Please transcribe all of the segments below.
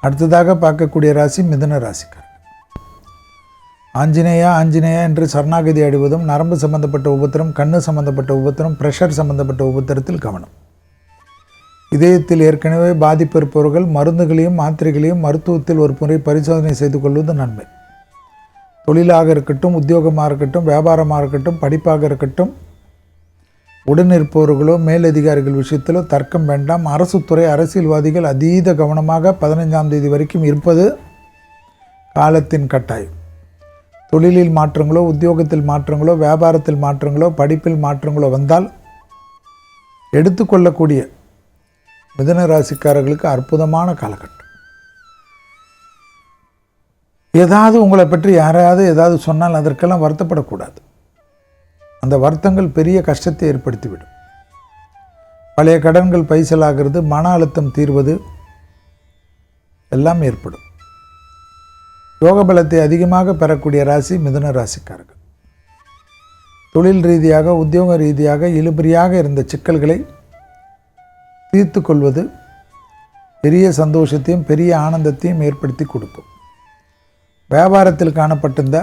அடுத்ததாக பார்க்கக்கூடிய ராசி மிதுன ராசிக்காரர். ஆஞ்சநேயா ஆஞ்சநேயா என்று சரணாகதி அடைவதும், நரம்பு சம்பந்தப்பட்ட உபத்திரம், கண்ணு சம்பந்தப்பட்ட உபத்திரம், ப்ரெஷர் சம்பந்தப்பட்ட உபத்திரத்தில் கவனம். இதயத்தில் ஏற்கனவே பாதிப்பு இருப்பவர்கள் மருந்துகளையும் மாத்திரைகளையும் மருத்துவத்தில் ஒரு முறை பரிசோதனை செய்து கொள்வது நன்மை. தொழிலாக இருக்கட்டும், உத்தியோகமாக இருக்கட்டும், வியாபாரமாக இருக்கட்டும், படிப்பாக இருக்கட்டும், உடனிருப்பவர்களோ மேலதிகாரிகள் விஷயத்திலோ தர்க்கம் வேண்டாம். அரசு துறை அரசியல்வாதிகள் அதீத கவனமாக 15ஆம் தேதி வரைக்கும் இருப்பது காலத்தின் கட்டாயம். தொழிலில் மாற்றங்களோ, உத்தியோகத்தில் மாற்றங்களோ, வியாபாரத்தில் மாற்றங்களோ, படிப்பில் மாற்றங்களோ வந்தால் எடுத்துக்கொள்ளக்கூடிய மிதுன ராசிக்காரர்களுக்கு அற்புதமான காலகட்டம். ஏதாவது உங்களை பற்றி யாராவது ஏதாவது சொன்னால் அதற்கெல்லாம் வருத்தப்படக்கூடாது. அந்த வருத்தங்கள் பெரிய கஷ்டத்தை ஏற்படுத்திவிடும். பழைய கடன்கள் பைசலாகிறது, மன அழுத்தம் தீர்வது எல்லாம் ஏற்படும். யோக பலத்தை அதிகமாக பெறக்கூடிய ராசி மிதுன ராசிக்காரர்கள். தொழில் ரீதியாக, உத்தியோக ரீதியாக இழுபறியாக இருந்த சிக்கல்களை தீர்த்து கொள்வது பெரிய சந்தோஷத்தையும் பெரிய ஆனந்தத்தையும் ஏற்படுத்தி கொடுக்கும். வியாபாரத்தில் காணப்பட்டிருந்த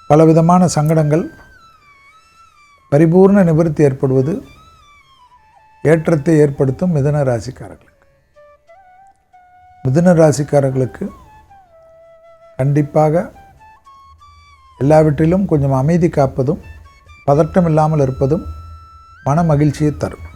பலவிதமான சங்கடங்கள் பரிபூர்ண நிவர்த்தி ஏற்படுவது ஏற்றத்தை ஏற்படுத்தும் மிதுன ராசிக்காரர்களுக்கு. மிதுன ராசிக்காரர்களுக்கு கண்டிப்பாக எல்லாவற்றிலும் கொஞ்சம் அமைதி காப்பதும், பதட்டம் இல்லாமல் இருப்பதும் மன மகிழ்ச்சியை தரும்.